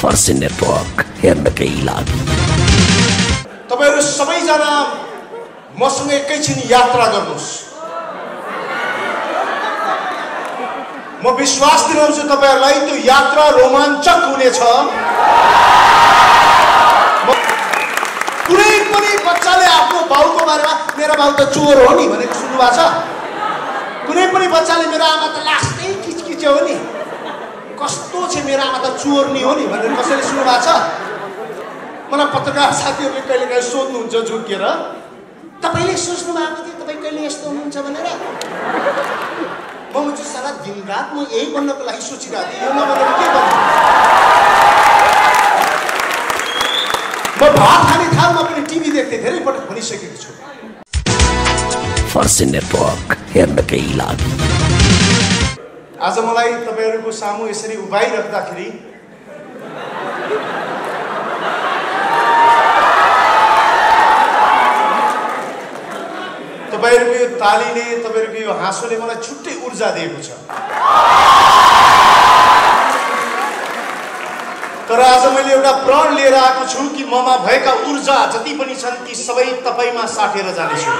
फर्सी नेटवर्क हेर्नकै लागि तपाईहरु सबैजना मसँग एकैछिन यात्रा गर्नुस्। म विश्वास दिलाउँछु तपाईहरुलाई त्यो यात्रा रोमाञ्चक हुनेछ। कुनै पनि बच्चाले आफ्नो बाउको बारेमा मेरो बाउ त चोर हो नि भनेको सुन्नु भएको छ? कुनै पनि बच्चाले मेरो आमा त लास्टै किचकिचे हो नि, कस्तो छ मेरो आमा त चोर्नी हो नि भनेर कसैले सुन्नु भएको छ? मलाई पत्रकार साथीहरूले कहिलेकाहीँ सोध्नुहुन्छ झुकेर, तपाईले सोच्नु भएको थियो तपाई कहिले यस्तो हुनुहुन्छ भनेर? म चाहिँ सारा दिनरात म यही बन्नको लागि सोचिरहेको थिएँ, यो नबनेर के गर्नु? म भात खाने थालमा पनि टिभी देख्थेँ, धेरै पटक भनिसकेको छु। फर्सी नेटवर्क हेर्नकै लागि आज मलाई तपाईहरुको सामु यसरी उभाइराख्दाखेरि तपाईहरुको यो तालीले, तपाईहरुको यो हाँसोले मलाई छुट्टै ऊर्जा दिएको छ। तर आज मैले एउटा प्रण लिएर आएको छु कि ममा भएका ऊर्जा जति पनि छन् ती सबै तपाईमा साटेर जानेछु।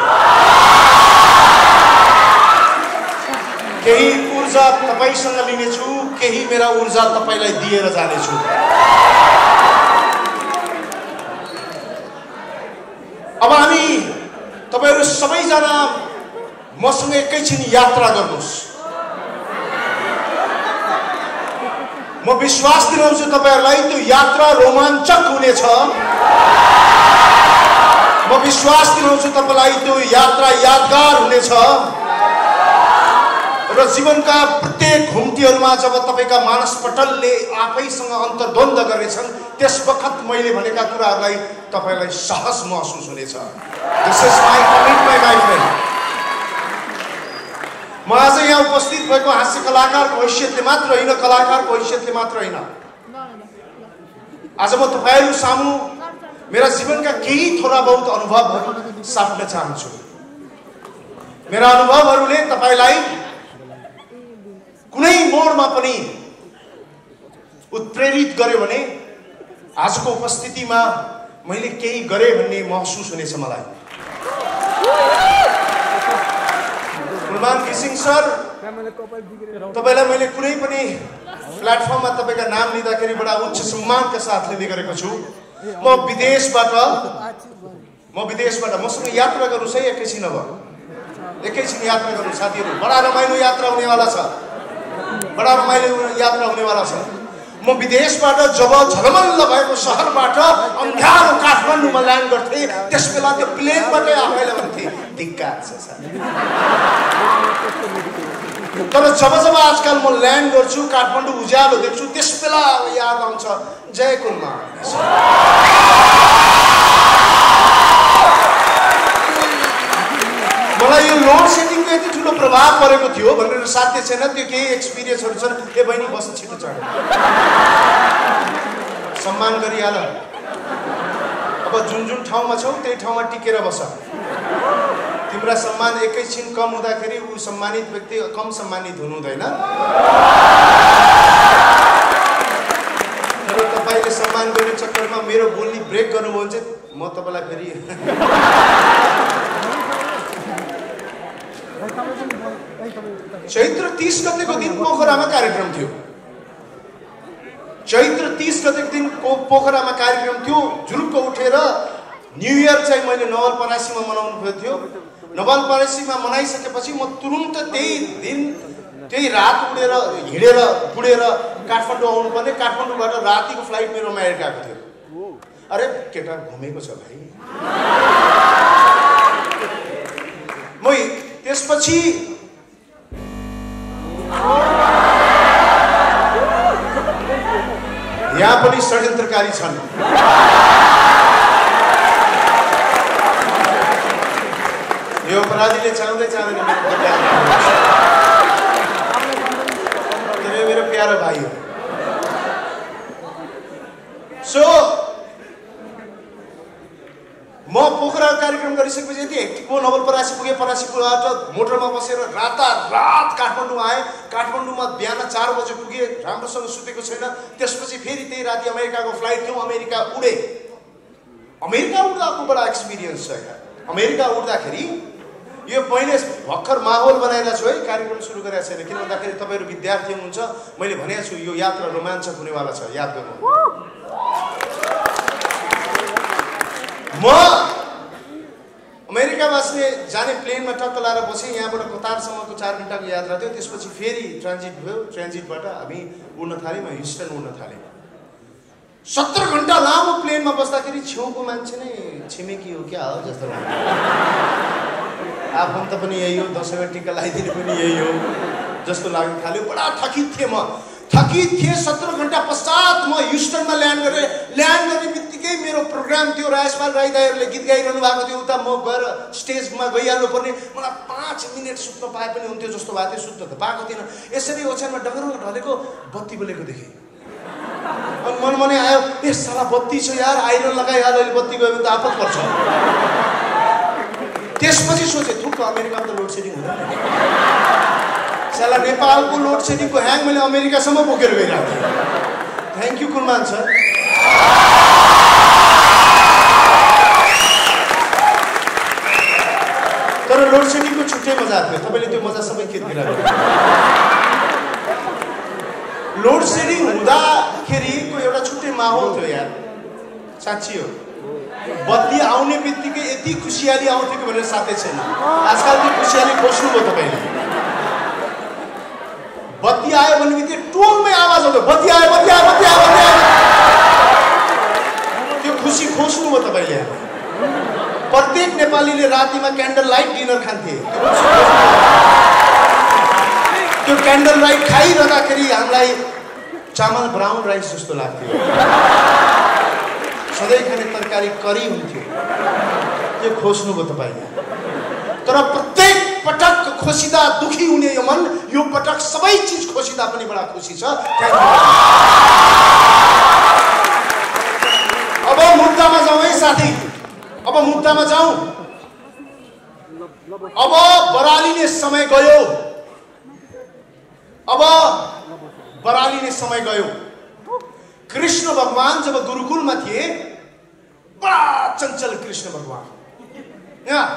केही ऊर्जा तपाईसँग लिनेछु, केही मेरा ऊर्जा तपाईलाई दिएर जानेछु। अब हामी तपाईहरु सबैजना मसँग एकैछिन यात्रा गर्नुस्। म विश्वास दिलाउँछु तपाईहरुलाई त्यो यात्रा रोमाञ्चक हुनेछ। म विश्वास दिलाउँछु तपाईलाई त्यो यात्रा यादगार हुनेछ। र जीवनका प्रत्येक घुम्तीहरुमा जब तपाईका मानसपटलले आफैसँग अन्तर्द्वन्द गरेछन् त्यस वखत मैले भनेका कुराहरुलाई तपाईलाई सहज महसुस हुनेछ। This is my commitment my friend. म आज यहाँ उपस्थित भएको हास्य कलाकारको हैसियतले मात्र होइन, कलाकारको हैसियतले मात्र होइन, आज म तपाईहरु सामु मेरा जीवनका केही थोड़ा बहुत अनुभवहरु साट्न चाहन्छु। मेरा अनुभवहरुले तपाईलाई कुनै मोडमा पनि उत्प्रेरित गर्यो भने आजको उपस्थितिमा मैले केही गरे भन्ने महसुस हुनेछ मलाई। कुलमान घिसिङ सर, तपाईलाई मैले कुनै पनि प्लेटफर्ममा तपाईका नाम लिँदाखेरि बडा उच्च सम्मानका साथ लिँदै गरेको छु। म विदेशबाट मसँग यात्रा गर्नुस् है एकैछिन। अब एकैछिन यात्रा गर्नु साथीहरु, बडा रमाइलो यात्रा हुनेवाला छ, बडा रमाइलो यात्रा हुनेवाला छ। म विदेशबाट जब झलमल्ल भएको शहरबाट अन्ध्यारो काठमाडौँमा ल्यान्ड गर्थे त्यसबेला त्यो प्लेनबाटै आफैले भन्थे धिक्कार छ सर। तर जब आजकल म ल्यान्ड गर्छु काठमाडौँ उज्यालो देख्छु त्यसबेला याद आउँछ जय कुलमान। मलाई यो लोड सेडिङको यति ठुलो प्रभाव परेको थियो भनेर साध्य छैन। त्यो केही एक्सपिरियन्सहरु छन्। ए बहिनी बस छिटो चढ, सम्मान गरिहाल। अब जुन ठाउँमा छौ त्यही ठाउँमा टिकेर बस। तिम्रो सम्मान एकैछिन कम हुँदाखेरि उ सम्मानित व्यक्ति कम सम्मानित हुनु हुँदैन। तर तपाईले सम्मान गर्ने चक्करमा मेरो बोल्ने ब्रेक गर्नुभयो भने चाहिँ म तपाईलाई फेरि चैत्र 30 गतेको दिन पोखरामा कार्यक्रम थियो। चैत्र 30 गतेको दिन पोखरामा कार्यक्रम थियो। झुरुक्क उठेर न्यू इयर चाहिँ मैले नवलपरासीमा मनाउनु भएको थियो। नवलपरासीमा मनाइसकेपछि म तुरुन्त त्यही दिन त्यही रात हिँडेर पुडेर काठमाडौँ आउनुपर्ने। काठमाडौँबाट रातिको फ्लाइट मेरो अमेरिका गएको थियो। अरे केटा घुमेको छ भाइ। म त्यसपछि यहाँ पनि षड्यन्त्रकारी छन्। यो अपराधीले चाहँदैन मेरो प्यारो भाइ हो। सो म कुरा कार्यक्रम गरिसकेपछि यति हेक्टिक भयो नवलपरासी पुगे परासीबाट मोटरमा बसेर रात काठमाडौँ आएँ काठमाडौँमा बिहान 4 बजे पुगे राम्रोसँग सुतेको छैन त्यसपछि फेरि त्यही राति अमेरिकाको फ्लाइट थियो अमेरिका उडे अमेरिका उड्दाको बडा एक्सपिरियन्स छ यार अमेरिका उड्दाखेरि यो पहिले भर्खर माहौल बनाइरहेको छु है कार्यक्रम सुरु गरेको छैन किन भन्दाखेरि तपाईहरु विद्यार्थी हुनुहुन्छ मैले भनेको छु यो यात्रा रोमाञ्चक हुनेवाला छ याद गर्नु म अमेरिका बस्ने जाने प्लेनमा टक्क लाएर बसेँ यहाँबाट कतारसम्मको 4 घण्टाको यात्रा थियो त्यसपछि फेरि ट्रान्जिट भयो ट्रान्जिटबाट हामी उड्न थाल्यौँ म ह्युस्टन उड्न थालेँ 17 घण्टा लामो प्लेनमा बस्दाखेरि छेउको मान्छे नै छिमेकी हो क्या हो जस्तो लाग्यो आफन्त पनि यही हो दसैँमा टिका लगाइदिने पनि यही हो जस्तो लाग्न थाल्यो बडा थकित थिएँ म थकित थिएँ 17 घण्टा पश्चात म ह्युस्टनमा ल्यान्ड गर्ने बित्तिकै मेरो प्रोग्राम थियो राजपाल राई दाइहरूले गीत गाइरहनु भएको थियो उता म गएर स्टेजमा गइहाल्नु पर्ने मलाई 5 मिनेट सुत्न पाए पनि हुन्थ्यो जस्तो भएको थियो सुत्न त पाएको थिएन यसरी ओछ्यानमा डगरङ ढलेको बत्ती बलेको देखेँ अनि मनमनै आयो ए साला बत्ती छ यार आइरन लगाइहाल अहिले बत्ती गयो भने त आपत पर्छ त्यसपछि सोचे थुक्क अमेरिकामा त लोड सेडिङ हुँदैन साला नेपालको लोड सेडिङको ह्याङ मैले अमेरिकासम्म बोकेर गइरहेको थिएँ थ्याङ्क यू कुलमान सर तर लोड सेडिङको छुट्टै मजा थियो तपाईँले त्यो मजा सबै खेतबिरा लोड सेडिङ हुँदाखेरिको एउटा छुट्टै माहौल थियो यार साँच्ची हो बत्ती आउने बित्तिकै यति खुसियाली आउँथ्यो कि भनेर साथै छैन आजकल त्यो खुसियाली खोज्नु भयो तपाईँले बत्ती आयो भने बित्तिकै टोलमै आवाज आउँथ्यो बत्ती आयो त्यो खुसी खोज्नु भयो तपाईँले प्रत्येक नेपालीले रातिमा क्यान्डल लाइट डिनर खान्थे त्यो क्यान्डल लाइट खाइरहँदाखेरि हामीलाई चामल ब्राउन राइस जस्तो लाग्थ्यो सधैँ खाने तरकारी करी हुन्थ्यो त्यो खोज्नु भयो तपाईँले तर प्रत्येक पटक खोसिदा दुखी हुने यो मन यो पटक सबै चिज खोसिदा पनि बडा खुसी छ अब मुद्दामा जाउँ है साथी अब मुद्दामा जाउँ अब बरालिने समय गयो कृष्ण भगवान जब गुरुकुलमा थिए बडा चञ्चल कृष्ण भगवान यहाँ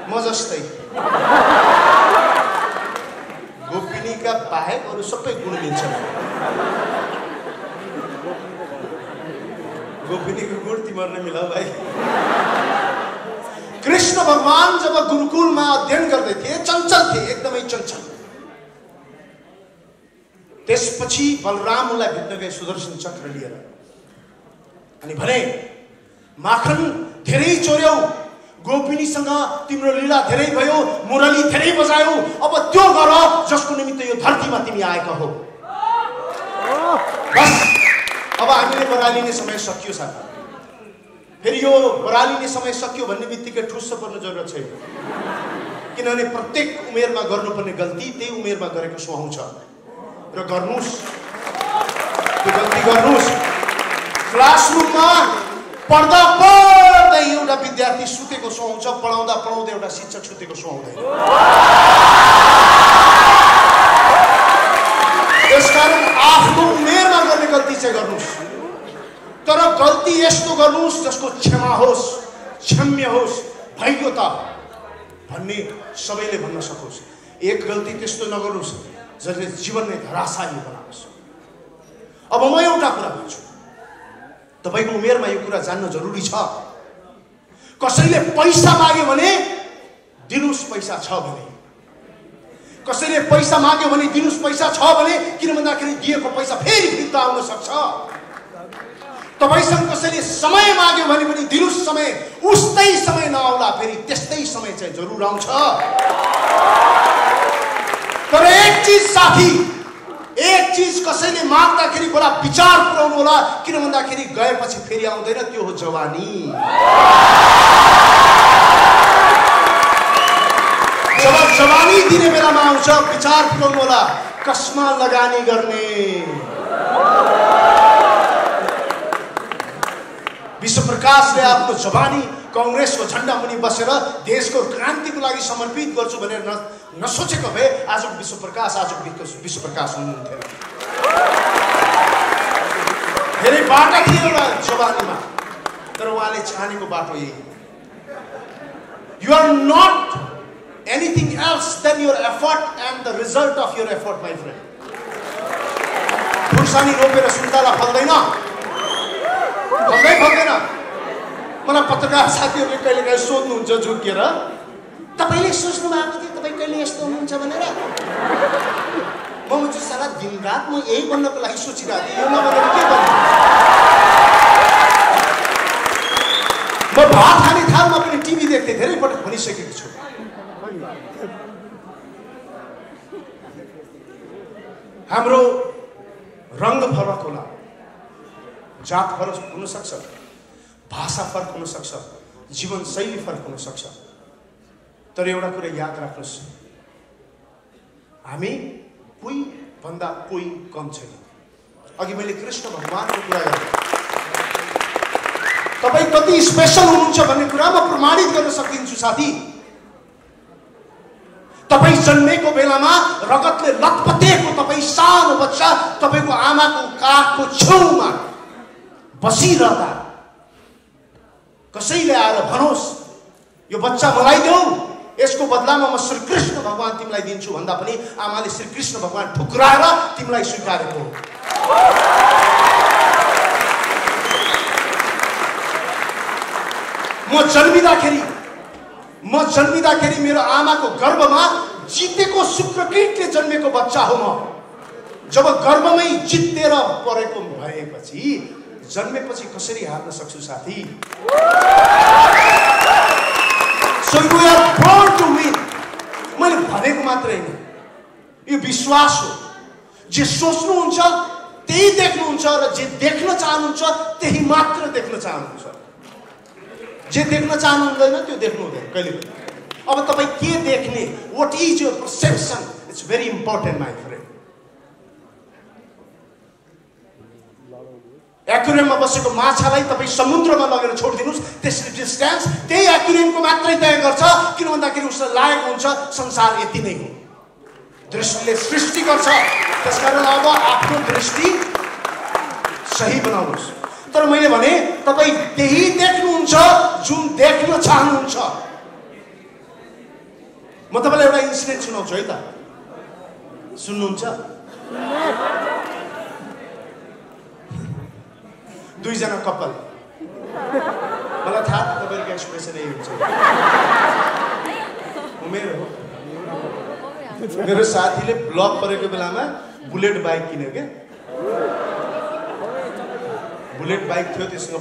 म जस्तै गोपिनीका बाहेक अरू सबै गुण लिन्छन् गोपिनीको गुण तिमीहरूले मिलाऊ भाइ कृष्ण भगवान जब गुरुकुलमा अध्ययन गर्दै थिए चञ्चल थिए एकदमै चञ्चल त्यसपछि बलराम उनलाई भेट्न गए सुदर्शन चक्र लिएर अनि भने माखन धेरै चोर्यौ गोपिनीसँग तिम्रो लीला धेरै भयो मुरली धेरै बजायौ अब त्यो गर जसको निमित्त यो धरतीमा तिमी आएका हो बस अब हामीले बरालिने समय सकियो साथी फेरि यो बरालिने समय सकियो भन्ने बित्तिकै ठुस्स पर्न जरुरत छैन किनभने प्रत्येक उमेरमा गर्नुपर्ने गल्ती त्यही उमेरमा गरेको सुहाउँछ र गर्नुस् त्यो गल्ती गर्नुस् क्लासरुममा पढ्दा पढ्दै एउटा विद्यार्थी सुतेको सुहाउँछ पढाउँदा पढाउँदै एउटा शिक्षक सुतेको सुहाउँदैन त्यसकारण आफ्नो उमेरमा गर्ने गल्ती चाहिँ गर्नुस् तर गल्ती यस्तो गर्नुस् जसको क्षमा होस् क्षम्य होस् भइगयो त भन्ने सबैले भन्न सकोस् एक गल्ती त्यस्तो नगर्नुस् जसले जीवन नै धराशायी बनाओस् अब म एउटा कुरा भन्छु तपाईको उमेरमा यो कुरा जान्न जरुरी छ कसैले पैसा माग्यो भने दिनुस् पैसा छ भने कसैले पैसा माग्यो भने दिनुस् पैसा छ भने किन भन्दाखेरि दिएको पैसा फेरि फिर्ता आउन सक्छ तपाईसँग कसैले समय माग्यो भने पनि दिनुस् समय उस्तै समय नआउला फेरि त्यस्तै समय चाहिँ जरुर आउँछ तर एक चीज साथी एक चीज कसैले माग्दाखेरि बडा विचार पुर्याउनु होला किन भन्दाखेरि गएपछि फेरि आउँदैन त्यो हो जवानी जब जवानी दिने बेलामा आउँछ विचार पुर्याउनु होला कसमा लगानी गर्ने विश्वप्रकाशले आफ्नो जवानी कांग्रेसको झण्डा मुनि बसेर देशको क्रान्तिको लागि समर्पित गर्छु भनेर नसोचेको भए आजको विश्वप्रकाश हुनुहुन्थ्यो। धेरै बाटो थियो एउटा जवानीमा, तर उहाँले छानेको बाटो यही। You are not anything else than your effort and the result of your effort, my friend. खुर्सानी रोपेर सुन्तला फल्दैन, फल्दैन। मलाई पत्रकार साथीहरूले कहिलेकाहीँ सोध्नुहुन्छ झुकेर, तपाईँले सोच्नु भएको थियो तपाईँ कहिले यस्तो हुनुहुन्छ भनेर। म चाहिँ सारा दिनरात म यही बन्नको लागि सोचिरहेको थिएँ, यो नबनेर के गर्नु। म भात खाने थालमा पनि टिभी देख्थेँ, धेरै पटक भनिसकेको छु। हाम्रो रंग फरक होला, जात फरक हुन सक्छ, भाषा फरक हुन सक्छ, जीवन शैली फरक हुन सक्छ, तर एउटा कुरा याद राख्नुहोस्, हामी कोही भन्दा कोही कम छैन। अघि मैले कृष्ण भगवानको कुरा गरेँ, तपाईँ कति स्पेशल हुनुहुन्छ भन्ने कुरा म प्रमाणित गर्न सकिन्छु साथी। तपाईँ जन्मेको बेलामा रगतले लतपतेको तपाईँ सानो बच्चा तपाईँको आमाको काखको छेउमा बसिरहँदा कसैले आएर भनोस् यो बच्चा मलाई देऊ, यसको बदलामा म श्री कृष्ण भगवान तिमीलाई दिन्छु भन्दा पनि आमाले श्री कृष्ण भगवान ठुक्राएर तिमीलाई स्वीकारेको। म जन्मिँदाखेरि मेरो आमाको गर्भमा जितेको शुक्रकीटले जन्मेको बच्चा हो म। जब गर्भमै जितेर परेको भएपछि जन्मेपछि कसरी हार्न सक्छु साथी। So we are born to win। मैले भनेको मात्रै होइन, यो विश्वास हो। जे सोच्नुहुन्छ त्यही देख्नुहुन्छ र जे देख्न चाहनुहुन्छ त्यही मात्र देख्न चाहनुहुन्छ। जे देख्न चाहनुहुँदैन त्यो देख्नु हुँदैन कहिले पनि। अब तपाईँ के देख्ने, what is your perception, it's very important my friend. एक्वेरियममा बसेको माछालाई तपाईँ समुद्रमा लगेर छोडिदिनुहोस्, त्यसले डिस्टेन्स त्यही एक्वेरियमको मात्रै तय गर्छ, किन भन्दाखेरि उसलाई लागेको हुन्छ संसार यति नै हो। दृष्टिले सृष्टि गर्छ, त्यसकारण अब आफ्नो दृष्टि सही बनाउनुहोस्। तर मैले भने तपाईँ त्यही देख्नुहुन्छ जुन देख्न चाहनुहुन्छ। म तपाईँलाई एउटा इन्सिडेन्ट सुनाउँछु है त, सुन्नुहुन्छ? दुईजना कपाल, मलाई थाहा तपाईँको एक्सप्रेसन यही हुन्छ। उमेर हो, मेरो साथीले ब्लक परेको बेलामा बुलेट बाइक किन्यो क्या। बुलेट बाइक थियो, त्यससँग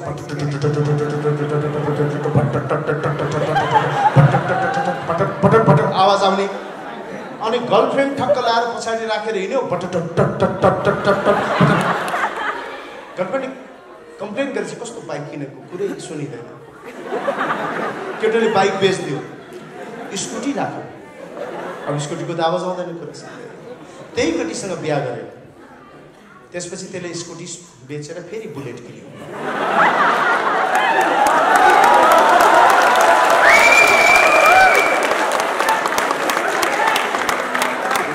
पटक आवाज आउने, अनि गर्लफ्रेन्ड ठक्क लाएर पछाडि राखेर हिँड्यो, गर्लफ्रेन्ड कम्प्लेन गरेपछि कस्तो बाइक किनेको कुरै सुनिँदैन। केटाले बाइक बेच्दियो, स्कुटी राख्यो, अब स्कुटीको त आवाज आउँदैन कुरा। त्यही केटीसँग बिहा गर्यो, त्यसपछि त्यसले स्कुटी बेचेर फेरि बुलेट किन्यो।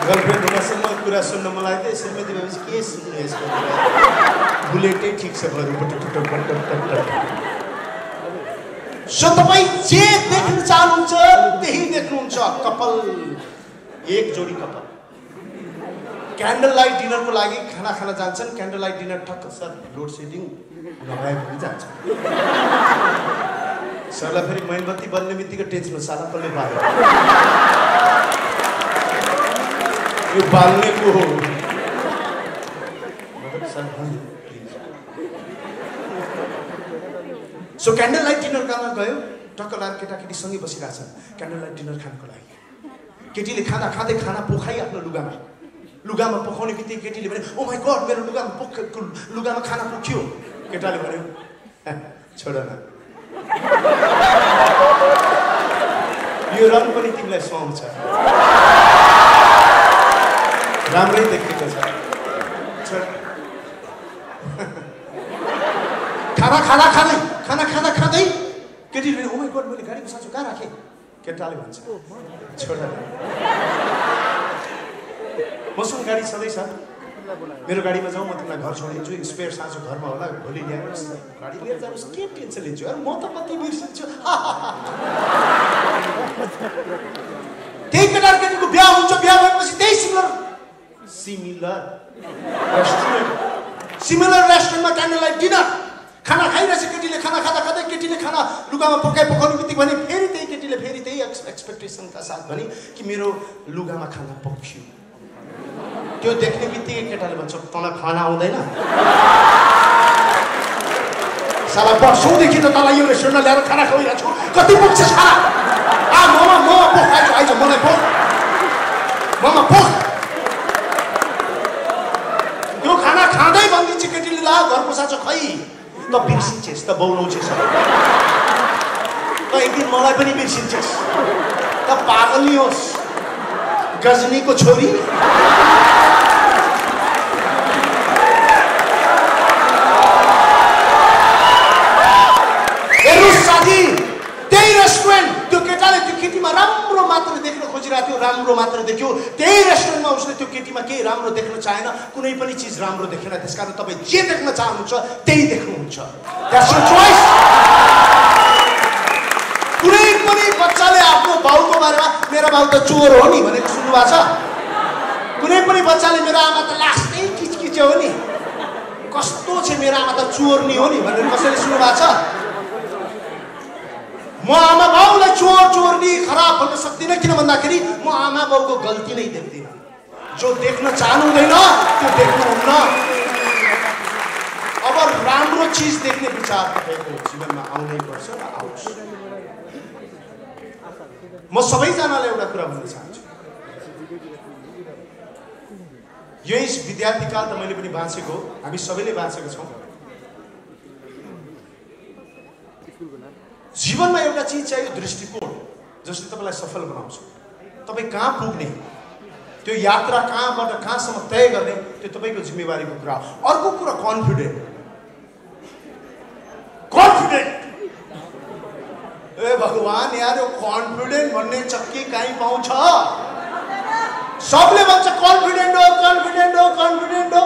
गर्लफ्रेन्ड हुनसम्म कुरा सुन्न मलाई त श्रीमती भएपछि के सुन्नु यसको, बुलेटै ठिक छ बरु। सो तपाईँ जे देख्न चाहनुहुन्छ त्यही देख्नुहुन्छ। कपाल, एक जोडी कपाल क्यान्डल लाइट डिनरको लागि खाना खान जान्छन्, क्यान्डल लाइट डिनर ठक्क सर लोड सेडिङ नभए पनि जान्छ। सरलाई फेरि मेनबत्ती बल्ने बित्तिकै टेन्सन, साला कसले बाल्यो, यो बाल्नेको हो। सो क्यान्डल लाइट डिनर गर्न गयो, टक्क लाएर केटाकेटी सँगै बसिरहेछन् क्यान्डल लाइट डिनर खानको लागि। केटीले खाना खाँदै खाना पोखाइ आफ्नो लुगामा पोखाउने बित्तिकै केटीले भने ओ माई गड मेरो लुगामा खाना पोख्यो। केटाले भन्यो छोड न, यो रङ पनि तिमीलाई सुहाउँछ, राम्रै देखेको छ, छोड। खाना खाँदै खाना खाँदा खाँदै केटीले ओ माय गॉड मैले गाडीको साँचो कहाँ राखेँ केटाले भन्छ छोराले मसँग गाडी छँदैछ मेरो गाडीमा जाउँ म तिमीलाई घर छोडिदिन्छु स्पेयर साँचो घरमा होला भोलि ल्याएर गाडी लिएर जानुहोस् के टेन्सन लिन्छु म त कति बिर्सिन्छु त्यही केटाकेटीको बिहा हुन्छ बिहा भएपछि त्यही सिमिलर रेस्टुरेन्टमा क्यान्डल लाइट डिनर खाना खाइरहेछ केटीले खाना खाँदा खाँदै केटीले खाना लुगामा पकाउनु बित्तिकै भने फेरि त्यही केटीले फेरि त्यही एक्सपेक्टेसनका साथ भने कि मेरो लुगामा खाना पक्यो त्यो देख्ने बित्तिकै केटाले भन्छ तँलाई खाना आउँदैन साला वर्षौँदेखि त तँलाई यो रेस्टुरेन्टमा ल्याएर खाना खुवाइरहेको छु कति पुग्छ खाना मोमा पोख आइज मलाई पोख मोमा पोख त्यो खाना खाँदै भनिदिन्छ केटीले ला घरको साँचो खै त बिर्सिन्छेस् त बौलाउँछेस् त एक दिन मलाई पनि बिर्सिन्छेस् त पागल नि होस् गजनीको छोरी हेर्नुहोस् साथी त्यही रेस्टुरेन्ट त्यो केटाले त्यो केटीमा राम्रो मात्र देख्न खोजिरहेको थियो राम्रो मात्र देख्यो त्यही रेस्टुरेन्टमा उसले त्यो केटीमा केही राम्रो देख्न चाहेन कुनै पनि चिज राम्रो देखेन त्यसकारण तपाईँ जे देख्न चाहनुहुन्छ त्यही देख्नुहुन्छ द्याट्स योर चोइस कुनै पनि बच्चाले आफ्नो बाउको बारेमा मेरो बाउ त चोर हो नि भनेको सुन्नुभएको छ कुनै पनि बच्चाले मेरो आमा त लास्टै किचकिच हो नि कस्तो छ मेरो आमा त चोर नि हो नि भनेर कसैले सुन्नुभएको छ म आमा बाउलाई चोरनी खराब भन्न सक्दिनँ किन भन्दाखेरि म आमा बाउको गल्ती नै देख्दिनँ जो देख्न चाहनुहुँदैन त्यो देख्नुहुन्न अब राम्रो चिज देख्ने विचार तपाईँको जीवनमा आउनै पर्छ र आउँछ म सबैजनालाई एउटा कुरा भन्न चाहन्छु यही विद्यार्थीकाल त मैले पनि बाँचेको हामी सबैले बाँचेका छौँ जीवनमा एउटा चिज चाहियो दृष्टिकोण जसले तपाईँलाई सफल बनाउँछ तपाईँ कहाँ पुग्ने त्यो यात्रा कहाँबाट कहाँसम्म तय गर्ने त्यो तपाईँको जिम्मेवारीको कुरा हो अर्को कुरा कन्फिडेन्ट ए भगवान यार यो कन्फिडेन्ट भन्ने चक्की कहीँ पाउँछ सबले भन्छ कन्फिडेन्ट हो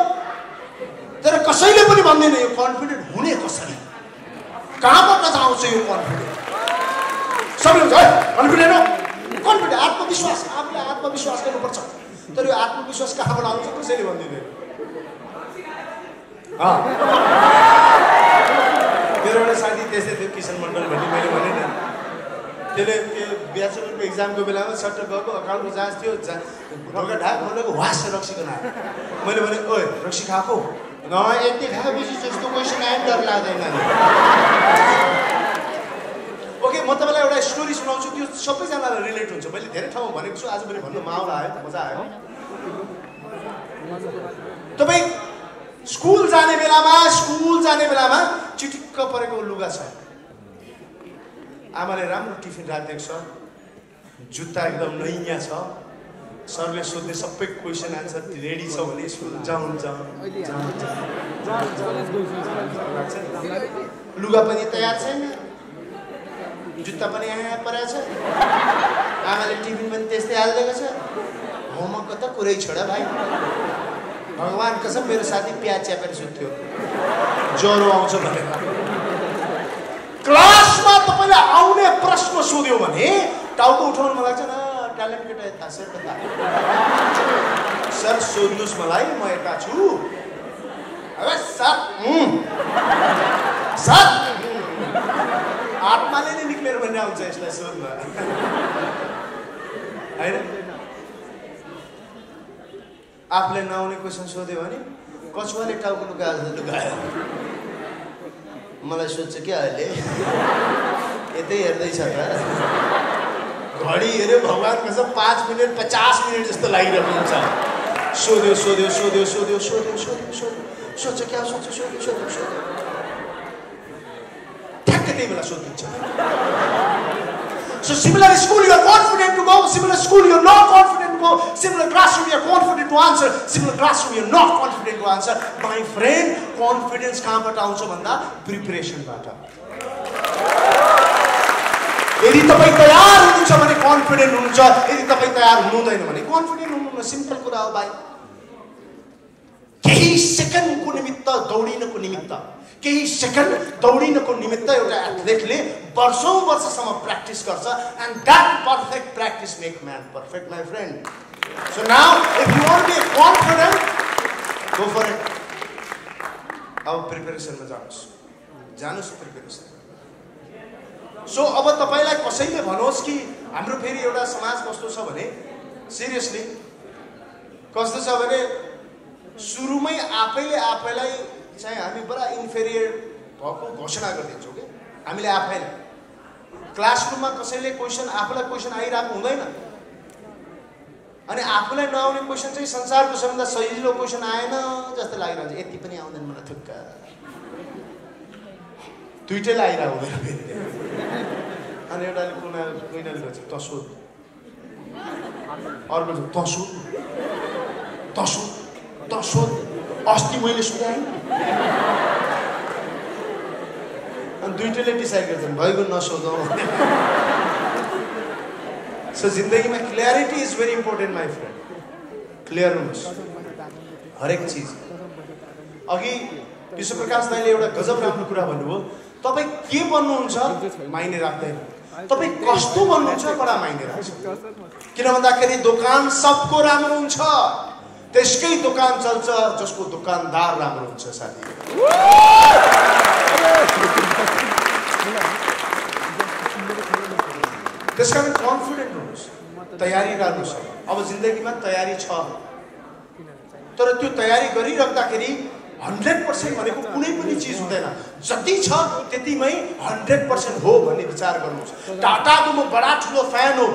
तर कसैले पनि भन्दैन यो कन्फिडेन्ट हुने कसरी कहाँबाट आउँछ यो कन्फिडेन्ट सबले भन्छ कन्फिडेन्ट आत्मविश्वास आफूले आत्मविश्वास गर्नुपर्छ तर यो आत्मविश्वास कहाँबाट आउँछ कसैले भन्दिँदैन मेरो एउटा साथी त्यस्तै थियो किशन मण्डल भन्ने मैले भने नि त्यसले त्यो ब्याचलरको इक्जामको बेलामा सट्ट गएको अकाउन्टको जाँच थियो ढोका ढाक खोलेको वास रक्सीकन आयो मैले भने ओए रक्सी खाएको यति खाएपछि जस्तो क्वेसन आयो डर लाग्दैन ओके म तपाईँलाई एउटा स्टोरी सुनाउँछु त्यो सबैजनालाई रिलेट हुन्छ मैले धेरै ठाउँमा भनेको छु आज पनि भन्नु माहौल आयो मजा आयो तपाईँ स्कुल जाने बेलामा चिटिक्क परेको लुगा छ आमाले राम्रो टिफिन राखिदिएको छ जुत्ता एकदम नयाँ छ सरले सोध्ने सबै क्वेसन आन्सर रेडी छ भने स्कुल जान्छ लुगा पनि तयार छैन जुत्ता पनि यहाँ परेको छ आमाले टिफिन पनि त्यस्तै हालिदिएको छ होमवर्कको त कुरै छोड भाइ भगवान कसम मेरो साथी प्याज च्यापेर सुत्थ्यो ज्वरो आउँछ भनेर क्लासमा तपाईँले आउने प्रश्न सोध्यो भने टाउको उठाउनु मन लाग्छ न ट्यालेन्ट केटा यता सर कता सर सोध्नुहोस् मलाई म यता छु अब सर आत्माले नै निक्लेर भन्ने आउँछ यसलाई सोध्न होइन आफूले नआउने क्वेसन सोध्यो भने कछुवाले टाउको लुगायो मलाई सोध्छ क्या अहिले यतै हेर्दैछ त घडी हेऱ्यो भगवान् कसम 5 मिनट 50 मिनट जस्तो लागिरहेको हुन्छ सोध्यो सोध्छ क्या सोध्यो ठ्याक्कै त्यही बेला सोधिन्छ So similar school you are confident to go, similar school you are not confident to similar classroom you're confident to answer, similar classroom you're not confident to answer. My friend, confidence कहाँबाट आउँछ भन्दा प्रिपरेसनबाट. यदि तपाईं तयार हुनुहुन्छ भने confident हुनुहुन्छ, यदि तपाईं तयार हुनुहुँदैन भने कन्फिडेन्ट हुनुहुन्न. सिम्पल कुरा हो भाइ. केही सेकेन्डको निमित्त दौडिनको निमित्त एउटा एथलेटले वर्षौं वर्षसम्म प्र्याक्टिस गर्छ. And that perfect practice make man perfect, my friend. So now if you want to be confident, go for it. अब प्रिपरेसनमा जानुस् प्रिपरेसन. सो अब तपाईलाई कसैले भनोस् कि हाम्रो फेरि एउटा समाज कस्तो छ भने, सिरियसली कस्तो छ भने सुरुमै आफैलाई चाहिँ हामी बडा इन्फेरियर भएको घोषणा गरिदिन्छौँ कि हामीले आफैलाई. क्लासरुममा कसैले आफूलाई क्वेसन आइरहेको हुँदैन, अनि आफूलाई नआउने क्वेसन चाहिँ संसारको सबैभन्दा सजिलो क्वेसन आएन जस्तो लागिरहन्छ. यति पनि आउँदैन मलाई थुक्क, दुईटैले आइरहेको हुँदैन फेरि. अनि एउटाले कुइनाले भन्छ त सोध, अर्को त सोध अस्ति मैले सुनाएँ. अनि दुईटैले डिसाइड गर्छन् भइगयो नसोधौँ. सो जिन्दगीमा clarity is very important my friend. Clear हुनुहोस् हरेक चिज. अघि विश्वप्रकाश दाइले एउटा गजब राम्रो कुरा भन्नुभयो. तपाईँ के बन्नुहुन्छ माइने राख्दैन, तपाईँ कस्तो बन्नुहुन्छ बडा माइने राख्छ. किन भन्दाखेरि दोकान सबको राम्रो हुन्छ, त्यसकै दोकान चल्छ जसको दोकानदार राम्रो हुन्छ साथी. त्यसकारण कन्फिडेन्ट हुनुहोस्, तयारी गर्नुहोस्. अब जिन्दगीमा तयारी छ, तर त्यो तयारी गरिराख्दाखेरि 100% भनेको कुनै पनि चिज हुँदैन. जति छ त्यतिमै 100% हो भन्ने विचार गर्नुहोस्. टाटाको म बडा ठुलो फ्यान हो.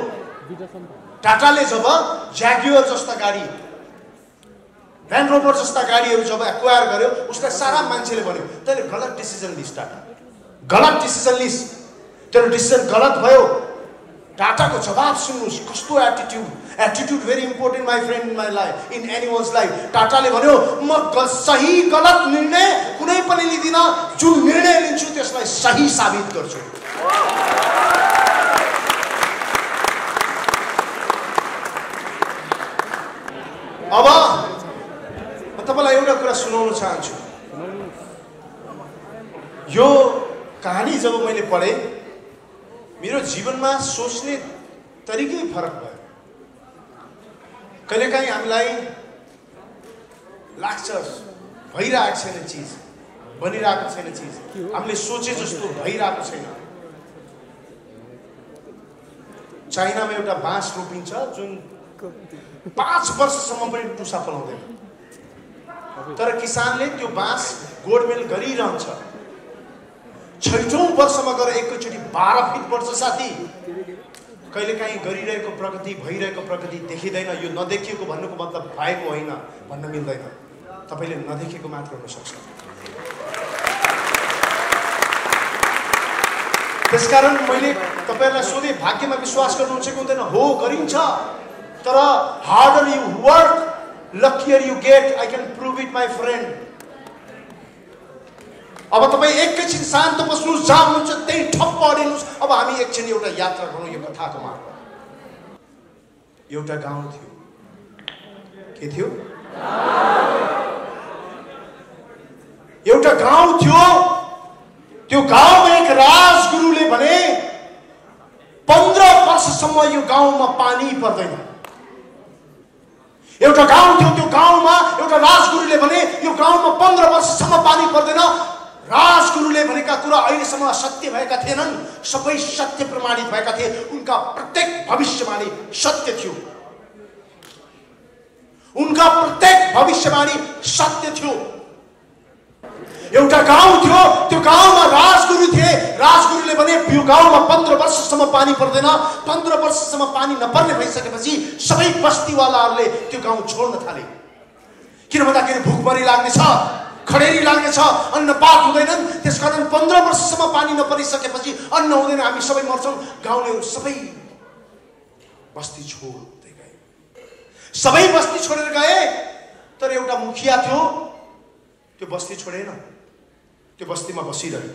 टाटाले जब ज्याग्युअर जस्ता गाडी, ल्यान्ड रोभर जस्ता गाडीहरू जब एक्वायर गर्यो, उसलाई सारा मान्छेले भन्यो तैँले गलत डिसिजन लिस् टाटा, गलत डिसिजन लिस्, तेरो डिसिजन गलत भयो. टाटाको जवाब सुन्नुहोस्. कस्तो attitude very important my friend in my life, in animals life. टाटाले भन्यो म सही गलत निर्णय कुनै पनि लिँदिन, जुन निर्णय लिन्छु त्यसलाई सही साबित गर्छु. अब म तपाईँलाई एउटा कुरा सुनाउन चाहन्छु. यो कहानी जब मैले पढेँ, मेरो जीवनमा सोच्ने तरिकै फरक भयो. कहिलेकाहीँ हामीलाई लाग्छ भइरहेको छैन चिज, बनिरहेको छैन चिज, हामीले सोचे जस्तो भइरहेको छैन. चाइनामा एउटा बाँस रोपिन्छ जुन 5 वर्षसम्म पनि टुसा फलाउँदैन, तर किसानले त्यो बाँस गोडमेल गरिरहन्छ. 6औं वर्षमा गएर एकैचोटि 12 फिट बढ्छ साथी. कहिलेकाहीँ गरिरहेको प्रगति, भइरहेको प्रगति देखिँदैन. यो नदेखिएको भन्नुको मतलब भएको होइन भन्न मिल्दैन. तपाईँले नदेखेको मात्र हुनसक्छ. त्यसकारण मैले तपाईँहरूलाई सोधेँ भाग्यमा विश्वास गर्नुहुन्छ कि हुँदैन? हो, गरिन्छ. तर harder you work, luckier you get. I can prove it, my friend. अब तपाईँ एकैछिन शान्त बस्नुहोस्, जहाँ हुनुहुन्छ त्यही ठप्प अडिनुहोस्. अब हामी एकछिन एउटा यात्रा गरौँ यो कथाको मार्फत. एउटा गाउँ थियो. के थियो? एउटा गाउँ थियो. त्यो गाउँमा एक राजगुरुले भने 15 वर्षसम्म यो गाउँमा पानी पर्दैन. एउटा गाउँ थियो, त्यो गाउँमा एउटा राजगुरुले भने यो गाउँमा 15 वर्षसम्म पानी पर्दैन. राजगुरुले भनेका कुरा अहिलेसम्म सत्य भएका थिएनन्, सबै सत्य प्रमाणित भएका थिए. उनका प्रत्येक भविष्यवाणी सत्य थियो. उनका प्रत्येक भविष्यवाणी सत्य थियो. एउटा गाउँ थियो, त्यो गाउँमा राजगुरु थिए. राजगुरुले भने यो गाउँमा 15 वर्षसम्म पानी पर्दैन. 15 वर्षसम्म पानी नपर्ने भइसकेपछि सबै बस्तीवालाहरूले त्यो गाउँ छोड्न थाले. किन भन्दाखेरि भुकमरी लाग्नेछ, खडेरी लाग्नेछ, अन्नपात हुँदैनन्. त्यसकारण 15 वर्षसम्म पानी नपरिसकेपछि अन्न हुँदैन, हामी सबै मर्छौँ. गाउँलेहरू सबै बस्ती छोड्दै गए. सबै बस्ती छोडेर गए, तर एउटा मुखिया थियो, त्यो बस्ती छोडेन, त्यो बस्तीमा बसिरह्यो।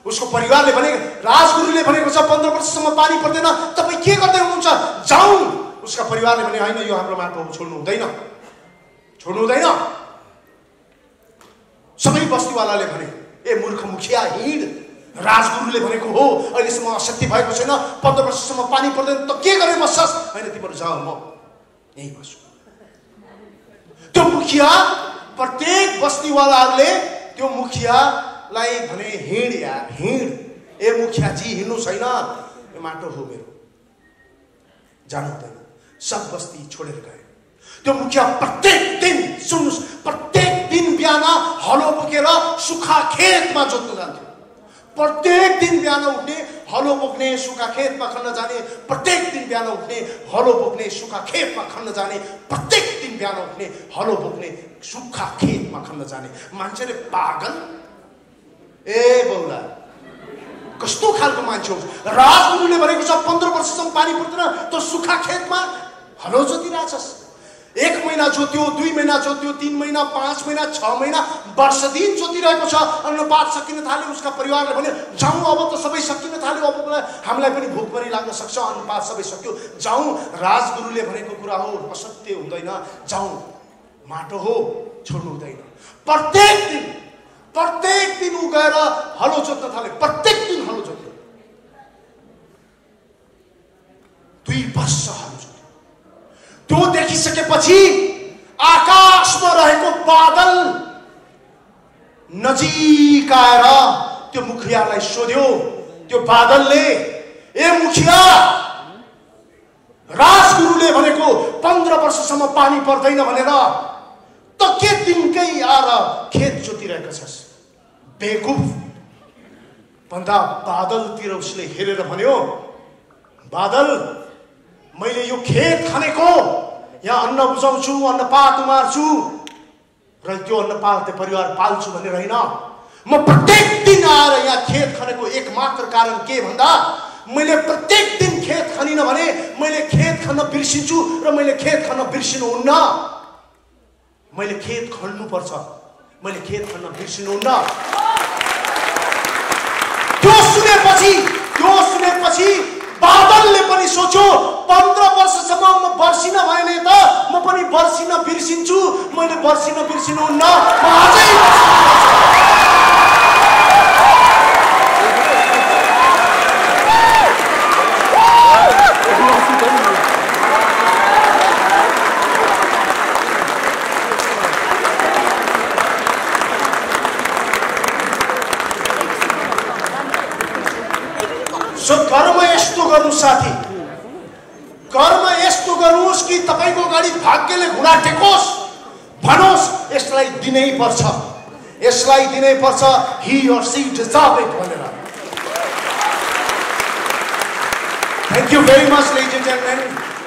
उसको परिवारले भने, राजगुरुले भनेको छ 15 वर्षसम्म पानी पर्दैन, तपाईँ के गर्दै हुनुहुन्छ, जाउँ। उसका परिवारले भने होइन, यो हाम्रो माटो हो, छोड्नु हुँदैन, छोड्नु हुँदैन। सबै बस्तीवालाले भने ए मूर्ख मुखिया हिँड, राजगुरुले भनेको हो, अहिलेसम्म अशक्ति भएको छैन, 15 वर्षसम्म पानी पर्दैन, त के गरे बस्छस्, होइन तिमीहरू जाऊ, म यही बस्छु। त्यो मुखिया, प्रत्येक बस्तीवालाहरूले त्यो मुखियालाई भने हिँड यार हिँड, ए मुखिया जी हिँड्नु छैन, यो माटो हो मेरो, जानु हुँदैन। सब बस्ती छोडेर गए। त्यो मुखिया प्रत्येक दिन, सुन्नुहोस्, प्रत्येक दिन बिहान हलो बोकेर सुक्खा खेतमा जोत्न जान्थ्यो। प्रत्येक दिन बिहान उठ्ने, हलो बोक्ने, सुक्खा खेतमा खन्न जाने, प्रत्येक दिन बिहान उठ्ने, हलो बोक्ने, सुक्खा खेतमा खन्न जाने, प्रत्येक दिन बिहान उठ्ने, हलो बोक्ने, सुक्खा खेतमा खन्न जाने। मान्छेले पागल, ए बौला कस्तो खालको मान्छे हो। राजगुरुले भनेको छ 15 वर्षसम्म पानी पर्दैन, त सुक्खा खेतमा हलो जोतिरहेछस्। 1 महिना जोत्यो, 2 महिना जोत्यो, 3 महिना, 5 महिना, 6 महिना, वर्ष दिन जोतिरहेको छ। अन्नपात सकिन थाल्यो। उसका परिवारले भने जाउँ, अब त सबै सकिन थाल्यो, अब हामीलाई पनि भोकमरी लाग्न सक्छ, अन्नपात सबै सक्यो, जाउँ। राजगुरुले भनेको कुरा हो, असत्य हुँदैन, जाउँ, माटो हो, छोड्नु हुँदैन। प्रत्येक दिन उ गएर हलो जोत्न थाले, प्रत्येक दिन हलो जोत्यो। 2 वर्ष हलो जोत्यो। त्यो देखिसकेपछि आकाशमा रहेको बादल नजिक आएर त्यो मुखियालाई सोध्यो। त्यो बादलले, ए मुखिया, राजगुरुले भनेको 15 वर्षसम्म पानी पर्दैन भनेर, त के दिनकै आएर खेत जोतिरहेका छस्, बेवकुफ भन्दा बादलतिर उसले हेरेर भन्यो, बादल, मैले यो खेत खनेको, यहाँ अन्न बुझाउँछु, अन्नपात उमार्छु र त्यो अन्नपात परिवार पाल्छु भनेर होइन। म प्रत्येक दिन आएर यहाँ खेत खनेको एकमात्र कारण के भन्दा, मैले प्रत्येक दिन खेत खनिन भने मैले खेत खन्न बिर्सिन्छु र मैले खेत खन्न बिर्सिनुहुन्न। मैले खेत खन्नुपर्छ, मैले खेत खन्न बिर्सिनुहुन्न। त्यो सुनेपछि बादलले पनि सोच्यो, 15 वर्षसम्म म वर्षिन भने त म पनि वर्षिन बिर्सिन्छु, मैले वर्षिन बिर्सिनुहुन्न, म अझै सो कर्म यस्तो गर्नु साथी, कर्म यस्तो गर्नुहोस् कि तपाईको अगाडि भाग्यले घुँडा टेकोस्, भनोस् यसलाई दिनै पर्छ, यसलाई दिनै पर्छ, he or she deserve it भनेर। Thank you very much, ladies and gentlemen.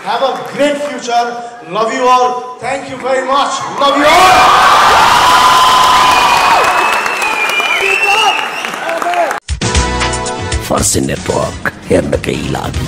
Have a great future. Love you all. Thank you very much. Love you all. फर्सिन नेटवर्क हेर्नकै लागि।